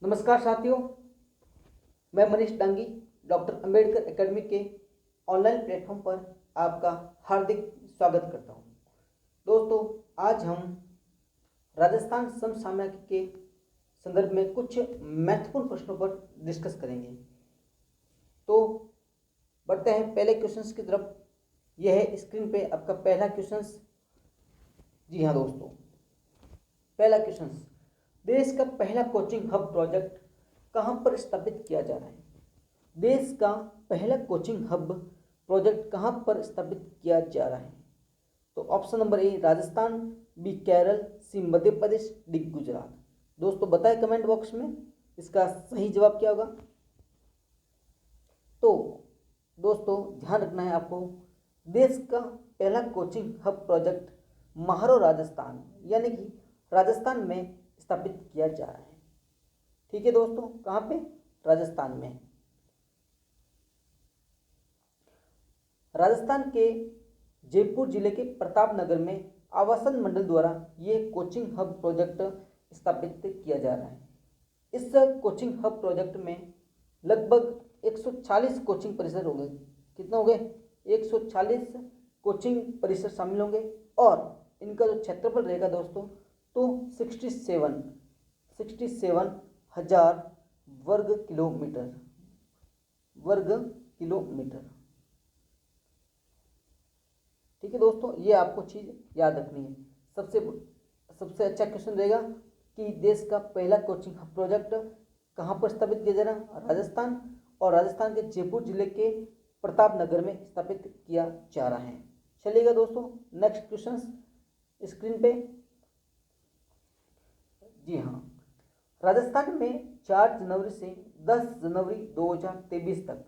नमस्कार साथियों, मैं मनीष डांगी डॉक्टर अंबेडकर एकेडमी के ऑनलाइन प्लेटफॉर्म पर आपका हार्दिक स्वागत करता हूं। दोस्तों, आज हम राजस्थान समसामयिकी के संदर्भ में कुछ महत्वपूर्ण प्रश्नों पर डिस्कस करेंगे। तो बढ़ते हैं पहले क्वेश्चंस की तरफ। यह है स्क्रीन पे आपका पहला क्वेश्चंस। जी हाँ दोस्तों, पहला क्वेश्चंस, देश का पहला कोचिंग हब प्रोजेक्ट कहां पर स्थापित किया जा रहा है? देश का पहला कोचिंग हब प्रोजेक्ट कहां पर स्थापित किया जा रहा है? तो option number A Rajasthan, B Kerala, C Madhya Pradesh, D Gujarat. दोस्तों बताएं कमेंट बॉक्स में इसका सही जवाब क्या होगा। तो दोस्तों ध्यान रखना है आपको, देश का पहला कोचिंग हब प्रोजेक्ट महारो राजस्थान यानी कि राजस्थान में स्थापित किया जा रहा है। ठीक है दोस्तों, कहां पे? राजस्थान में। राजस्थान के जयपुर जिले के प्रतापनगर में आवासन मंडल द्वारा यह कोचिंग हब प्रोजेक्ट स्थापित किया जा रहा है। इस कोचिंग हब प्रोजेक्ट में लगभग 140 कोचिंग परिसर होंगे। कितना हो गए? 140 कोचिंग परिसर शामिल होंगे और इनका जो क्षेत्रफल रहेगा दोस्तों तो 67,000 वर्ग किलोमीटर। ठीक है दोस्तों, ये आपको चीज़ याद रखनी है। सबसे अच्छा क्वेश्चन रहेगा कि देश का पहला कोचिंग प्रोजेक्ट कहाँ पर स्थापित किया जा रहा है? राजस्थान, और राजस्थान के जयपुर जिले के प्रतापनगर में स्थापित किया जा रहा है। चलिएगा दोस्तों, नेक्स्ट क्वेश्चन स्क्रीन पे। जी हाँ, राजस्थान में 4 जनवरी से 10 जनवरी 2023 तक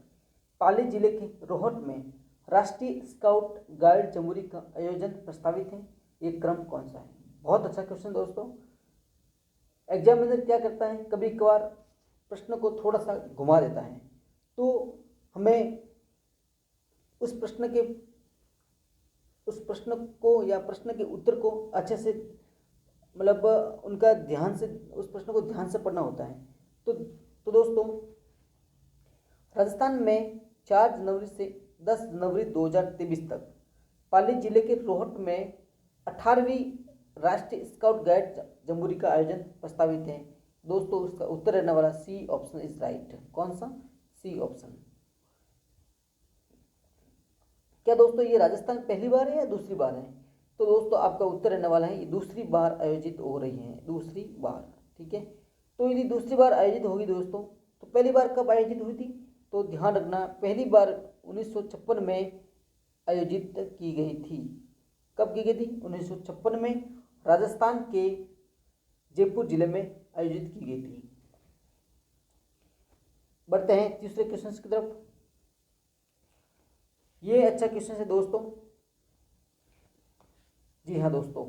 पाली जिले के रोहट में राष्ट्रीय स्काउट गाइड जमुरी का आयोजन प्रस्तावित है। ये क्रम कौन सा है? बहुत अच्छा क्वेश्चन दोस्तों। एग्जामिनर क्या करता है, कभी कभार प्रश्न को थोड़ा सा घुमा देता है, तो हमें उस प्रश्न को या प्रश्न के उत्तर को अच्छे से मतलब उनका ध्यान से उस प्रश्न को ध्यान से पढ़ना होता है। तो दोस्तों, राजस्थान में 4 जनवरी से 10 जनवरी 2023 तक पाली जिले के रोहट में 18वीं राष्ट्रीय स्काउट गाइड जमुरी का आयोजन प्रस्तावित है। दोस्तों उसका उत्तर रहने वाला सी ऑप्शन इज राइट। कौन सा? C option. क्या दोस्तों ये राजस्थान पहली बार है या दूसरी बार है? तो दोस्तों आपका उत्तर रहने वाला है ये दूसरी बार आयोजित हो रही है, दूसरी बार। ठीक है, तो यदि दूसरी बार आयोजित होगी दोस्तों, तो पहली बार कब आयोजित हुई थी? तो ध्यान रखना, पहली बार 1956 में आयोजित की गई थी। कब की गई थी? 1956 में राजस्थान के जयपुर जिले में आयोजित की गई थी। बढ़ते हैं तीसरे क्वेश्चन की तरफ। ये अच्छा क्वेश्चन है दोस्तों। जी हाँ दोस्तों,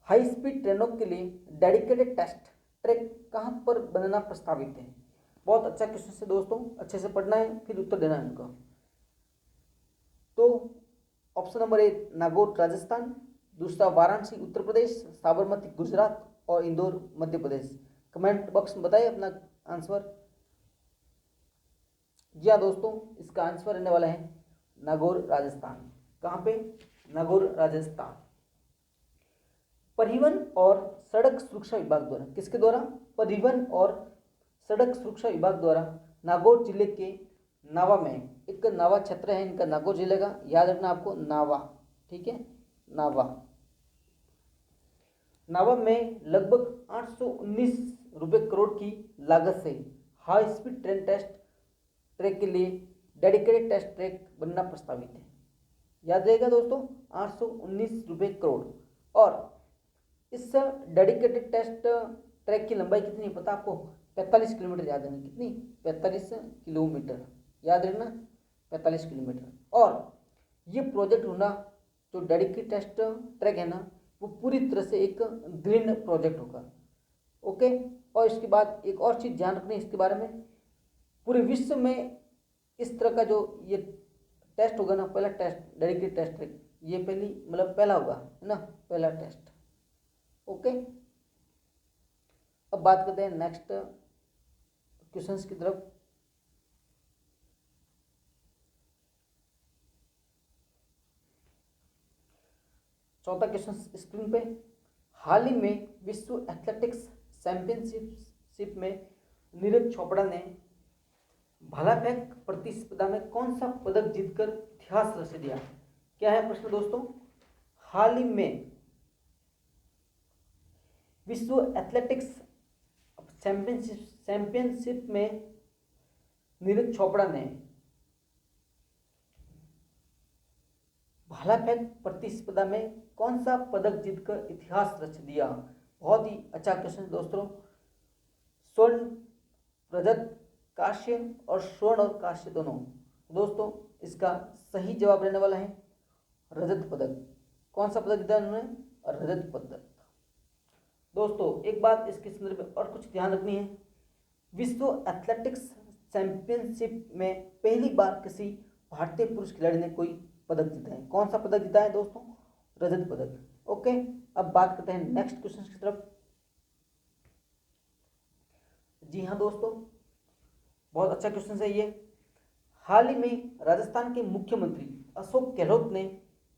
हाई स्पीड ट्रेनों के लिए डेडिकेटेड टेस्ट ट्रैक कहां पर बनना प्रस्तावित है? बहुत अच्छा क्वेश्चन है दोस्तों, अच्छे से पढ़ना है फिर उत्तर देना है उनका। तो ऑप्शन नंबर ए नागौर राजस्थान, दूसरा वाराणसी उत्तर प्रदेश, साबरमती गुजरात और इंदौर मध्य प्रदेश। कमेंट बॉक्स में बताइए अपना आंसर। जी हाँ दोस्तों, इसका आंसर रहने वाला है नागौर राजस्थान। कहाँ पे? नागौर राजस्थान। परिवहन और सड़क सुरक्षा विभाग द्वारा, किसके द्वारा? परिवहन और सड़क सुरक्षा विभाग द्वारा नागौर जिले के नावा में एक नावा क्षेत्र है इनका, नागौर जिले का, याद रखना आपको, नावा। ठीक है, नावा। नावा में लगभग 819 रुपये करोड़ की लागत से high speed train test track के लिए डेडिकेटेड टेस्ट ट्रैक बनना प्रस्तावित है। याद रहेगा दोस्तों, 819 रुपये करोड़। और इस डेडिकेटेड टेस्ट ट्रैक की लंबाई कितनी है पता आपको? 45 किलोमीटर। याद रखना कितनी? 45 किलोमीटर। याद रखना 45 किलोमीटर। और ये प्रोजेक्ट होना, जो डेडिकेटेड टेस्ट ट्रैक है ना, वो पूरी तरह से एक ग्रीन प्रोजेक्ट होगा। ओके, और इसके बाद एक और चीज़ ध्यान रखनी इसके बारे में, पूरे विश्व में इस तरह का जो ये टेस्ट होगा ना, पहला टेस्ट डेडिकेटेड टेस्ट ट्रैक, ये पहला होगा, है ना, पहला टेस्ट। ओके, अब बात करते हैं नेक्स्ट क्वेश्चंस की तरफ। चौथा क्वेश्चन स्क्रीन पे, हाल ही में विश्व एथलेटिक्स चैंपियनशिप में नीरज चोपड़ा ने भाला फेंक प्रतिस्पर्धा में कौन सा पदक जीतकर इतिहास रच दिया? क्या है प्रश्न दोस्तों? हाल ही में विश्व एथलेटिक्स चैंपियनशिप में नीरज चोपड़ा ने भाला फेंक प्रतिस्पर्धा में कौन सा पदक जीतकर इतिहास रच दिया? बहुत ही अच्छा क्वेश्चन दोस्तों। स्वर्ण, रजत, कांस्य और स्वर्ण और कांस्य दोनों। दोस्तों इसका सही जवाब रहने वाला है रजत पदक। कौन सा पदक जीता उन्होंने? रजत पदक। दोस्तों एक बात इसके संदर्भ में और कुछ ध्यान रखनी है, विश्व एथलेटिक्स चैंपियनशिप में पहली बार किसी भारतीय पुरुष खिलाड़ी ने कोई पदक जीता है। कौन सा पदक जीता है दोस्तों? रजत पदक। ओके, अब बात करते हैं नेक्स्ट क्वेश्चन की तरफ। जी हाँ दोस्तों, बहुत अच्छा क्वेश्चन है ये। हाल ही में राजस्थान के मुख्यमंत्री अशोक गहलोत ने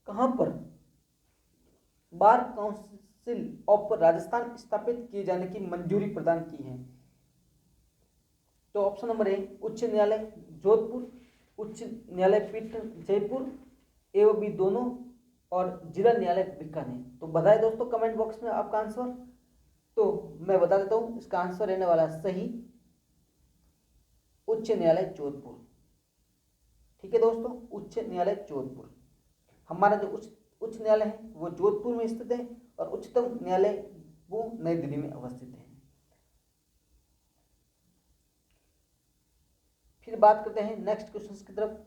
कहां पर बार काउंसिल ऑफ राजस्थान स्थापित किए जाने की मंजूरी प्रदान की है? तो ऑप्शन नंबर ए उच्च न्यायालय जोधपुर, उच्च न्यायालय पीठ जयपुर, ए व बी दोनों, और जिला न्यायालय बीकानेर। तो बताएं दोस्तों कमेंट बॉक्स में आपका आंसर। तो मैं बता देता हूं, इसका आंसर रहने वाला है सही उच्च न्यायालय जोधपुर। ठीक है दोस्तों, उच्च न्यायालय जोधपुर। हमारा जो उच्च न्यायालय है वो जोधपुर में स्थित है और उच्चतम न्यायालय वो नई दिल्ली में अवस्थित है। फिर बात करते हैं नेक्स्ट क्वेश्चन की तरफ।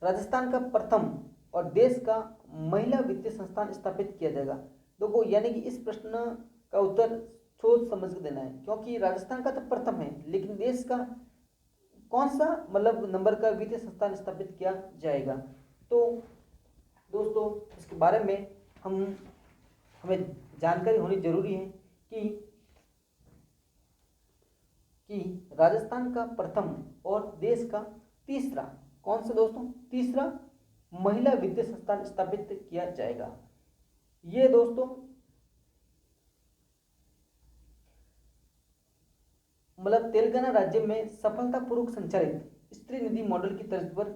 राजस्थान का प्रथम और देश का महिला वित्तीय संस्थान स्थापित किया जाएगा। देखो यानी कि इस प्रश्न का उत्तर सोच समझ के देना है, क्योंकि राजस्थान का तो प्रथम है लेकिन देश का कौन सा मतलब नंबर का वित्तीय संस्थान स्थापित किया जाएगा। तो दोस्तों इसके बारे में हमें जानकारी होनी जरूरी है कि राजस्थान का प्रथम और देश का तीसरा, कौन सा दोस्तों? तीसरा महिला वित्तीय संस्थान स्थापित किया जाएगा। ये दोस्तों मतलब तेलंगाना राज्य में सफलतापूर्वक संचालित स्त्री निधि मॉडल की तर्ज पर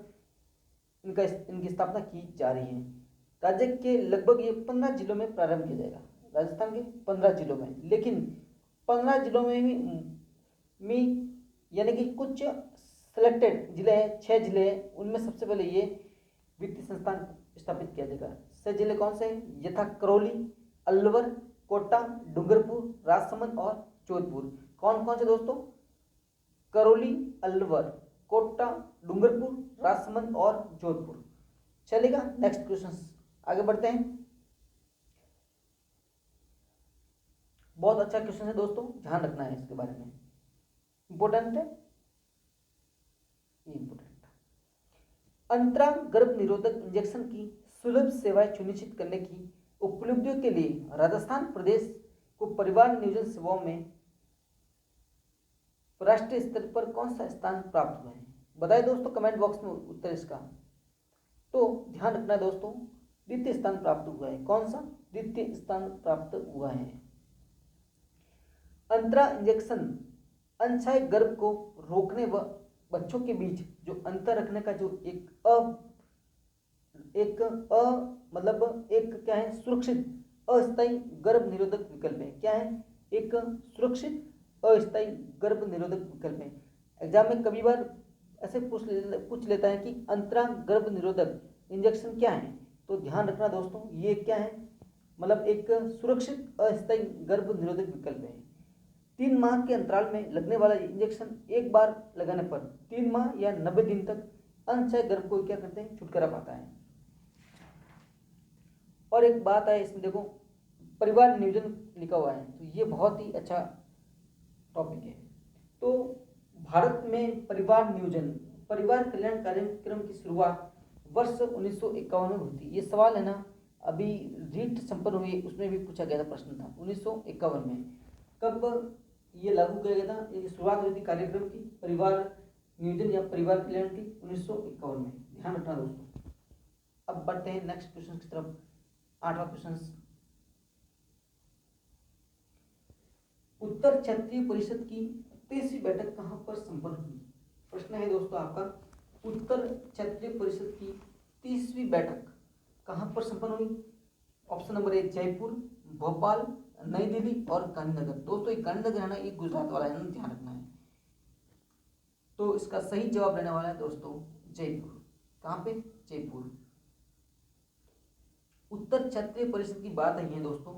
इनकी स्थापना की जा रही है। राज्य के लगभग ये 15 जिलों में प्रारंभ किया जाएगा। राजस्थान के 15 जिलों में, लेकिन 15 जिलों में यानी कि कुछ सिलेक्टेड जिले हैं, 6 जिले हैं, उनमें सबसे पहले ये वित्तीय संस्थान स्थापित किया जाएगा। 6 जिले कौन से हैं? यथा करौली, अलवर, कोटा, डूंगरपुर, राजसमंद और जोधपुर। कौन कौन से दोस्तों? करौली, अलवर, कोटा, डूंगरपुर, राजसमंद और जोधपुर। चलेगा, नेक्स्ट क्वेश्चन आगे बढ़ते हैं। बहुत अच्छा क्वेश्चन है दोस्तों, ध्यान रखना है इसके बारे में, इंपॉर्टेंट है, इंपॉर्टेंट। अंतराल गर्भ निरोधक इंजेक्शन की सुलभ सेवाएं सुनिश्चित करने की उपलब्धियों के लिए राजस्थान प्रदेश को परिवार नियोजन सेवाओं में राष्ट्रीय स्तर पर कौन सा स्थान प्राप्त हुआ है? बताइए दोस्तों कमेंट बॉक्स में उत्तर इसका। तो ध्यान रखना दोस्तों, द्वितीय स्थान प्राप्त हुआ है। कौन सा? द्वितीय स्थान प्राप्त हुआ है। अंतरा इंजेक्शन अनछाए गर्भ को रोकने व बच्चों के बीच जो अंतर रखने का जो एक क्या है, सुरक्षित अस्थायी गर्भ निरोधक विकल्प है। क्या है? एक सुरक्षित अस्थायी गर्भ निरोधक विकल्प है। एग्जाम में कभी बार ऐसे पूछ लेता है कि अंतरा गर्भ निरोधक इंजेक्शन क्या है, तो ध्यान रखना दोस्तों, ये क्या है, मतलब एक सुरक्षित अस्थायी गर्भ निरोधक विकल्प है। 3 माह के अंतराल में लगने वाला इंजेक्शन एक बार लगाने पर 3 माह या 90 दिन तक अनछाए गर्भ को क्या करते हैं, छुटकारा पाता है। और एक बात है इसमें देखो, परिवार नियोजन लिखा हुआ है, तो ये बहुत ही अच्छा टॉपिक है। तो भारत में परिवार नियोजन, परिवार कल्याण कार्यक्रम की शुरुआत वर्ष 1951 में हुई थी। ये सवाल है ना, अभी रीट संपन्न हुई उसमें भी पूछा गया था, प्रश्न था 1951 में। कब ये लागू किया गया था, ये शुरुआत हुई थी कार्यक्रम की परिवार नियोजन या परिवार कल्याण की 1951 में, ध्यान रखना दोस्तों। अब बढ़ते हैं नेक्स्ट क्वेश्चन की तरफ। 8वां क्वेश्चन, उत्तर क्षेत्रीय परिषद की 30वीं बैठक कहां पर संपन्न हुई? प्रश्न है दोस्तों आपका, उत्तर क्षेत्रीय परिषद की 30वीं बैठक कहां पर संपन्न हुई? ऑप्शन नंबर 1 जयपुर, भोपाल, नई दिल्ली और गांधीनगर। दोस्तों ये गांधीनगर है ना, ये गुजरात वाला है ना, ध्यान रखना है। तो इसका सही जवाब रहने वाला है दोस्तों जयपुर। कहां पे? जयपुर। उत्तर क्षेत्रीय परिषद की बात आई है दोस्तों,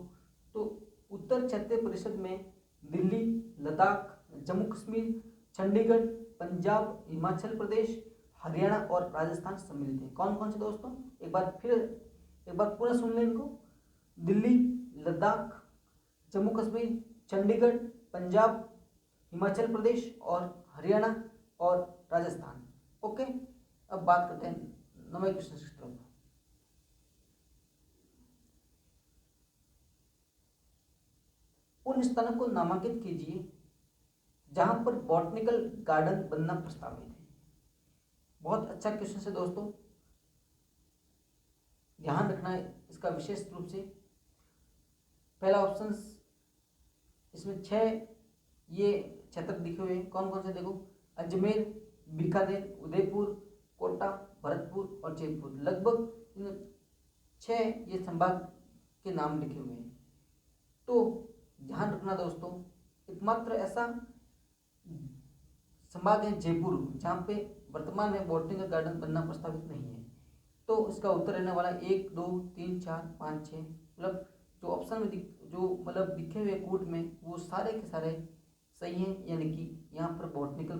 तो उत्तर क्षेत्रीय परिषद में दिल्ली, लद्दाख, जम्मू कश्मीर, चंडीगढ़, पंजाब, हिमाचल प्रदेश, हरियाणा और राजस्थान सम्मिलित है। कौन कौन से दोस्तों? एक बार पूरा सुन लें इनको। दिल्ली, लद्दाख, जम्मू कश्मीर, चंडीगढ़, पंजाब, हिमाचल प्रदेश और हरियाणा और राजस्थान। ओके, अब बात करते हैं 9वें क्वेश्चन की तरफ। उन स्थानों को नामांकित कीजिए जहां पर बॉटनिकल गार्डन बनना प्रस्तावित है। बहुत अच्छा क्वेश्चन है दोस्तों, ध्यान रखना है इसका विशेष रूप से। पहला ऑप्शन, इसमें 6 ये क्षेत्र लिखे हुए हैं, कौन कौन से देखो, अजमेर, बीकानेर, उदयपुर, कोटा, भरतपुर और जयपुर। लगभग इन 6 ये संभाग के नाम लिखे हुए हैं। तो ध्यान रखना दोस्तों, एकमात्र ऐसा संभाग है जयपुर जहाँ पे वर्तमान में बॉटनिकल गार्डन बनना प्रस्तावित नहीं है। तो इसका उत्तर रहने वाला 1 2 3 4 5 6, मतलब जो ऑप्शन में जो मतलब लिखे हुए कोड में वो सारे के सारे सही हैं, यानी कि यहाँ पर बॉटनिकल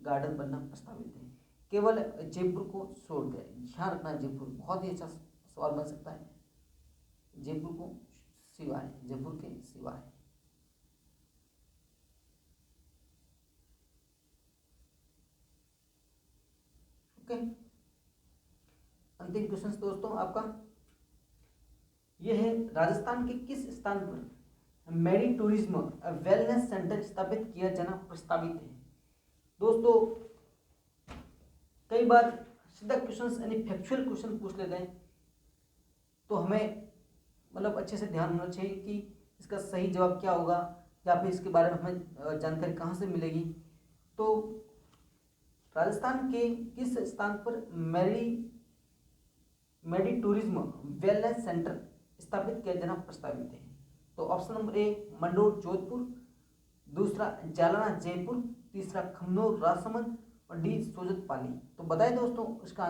गार्डन बनना प्रस्तावित है। केवल जयपुर को छोड़ दिया। ध्यान रखना, जयपुर बहुत ही अच्छा सवाल बन सकता है। जयपुर को सिवाय, जयपुर के सिवाय। ओके, अंतिम क्वेश्चन दोस्तों आपका यह है, राजस्थान के किस स्थान पर मेडी टूरिज्म वेलनेस सेंटर स्थापित किया जाना प्रस्तावित है? दोस्तों कई बार सीधा क्वेश्चन यानी फैक्चुअल क्वेश्चन पूछ लेते हैं, तो हमें मतलब अच्छे से ध्यान होना चाहिए कि इसका सही जवाब क्या होगा या फिर इसके बारे में हमें जानकारी कहाँ से मिलेगी। तो राजस्थान के किस स्थान पर मेडी टूरिज्म वेलनेस सेंटर स्थापित किया जाना प्रस्तावित है? तो ऑप्शन नंबर 1 मंडोर जोधपुर, दूसरा जालना जयपुर, तीसरा खमनोर राजसमंद और डी सोजत पाली। तो बताएं दोस्तों इसका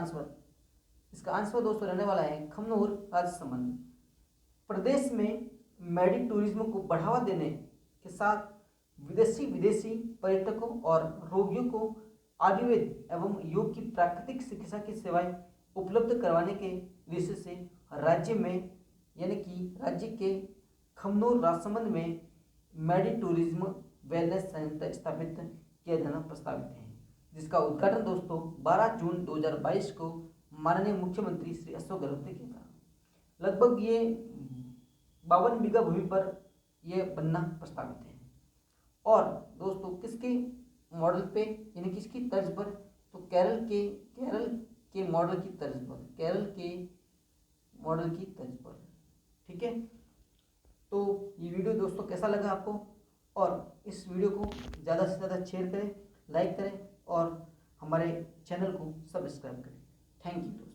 आंसर दोस्तों रहने वाला है खमनोर राजसमंद। प्रदेश में मेडी टूरिज्म को बढ़ावा देने के साथ विदेशी पर्यटकों और रोगियों को आयुर्वेद एवं योग की प्राकृतिक चिकित्सा की सेवाएं उपलब्ध करवाने के उद्देश्य से राज्य में यानी कि राज्य के खमनोर राजसमंद में मेडी टूरिज्म वेलनेस सेंटर स्थापित किया जाना प्रस्तावित है, जिसका उद्घाटन दोस्तों 12 जून 2022 को माननीय मुख्यमंत्री श्री अशोक गहलोत ने किया था। लगभग ये 52 बीघा भूमि पर यह बनना प्रस्तावित है। और दोस्तों किसके मॉडल पे यानी किसकी तर्ज पर? तो केरल के मॉडल की तर्ज पर, केरल के मॉडल की तर्ज पर। ठीक है, तो ये वीडियो दोस्तों कैसा लगा आपको? और इस वीडियो को ज़्यादा से ज़्यादा शेयर करें, लाइक करें और हमारे चैनल को सब्सक्राइब करें। Thank you.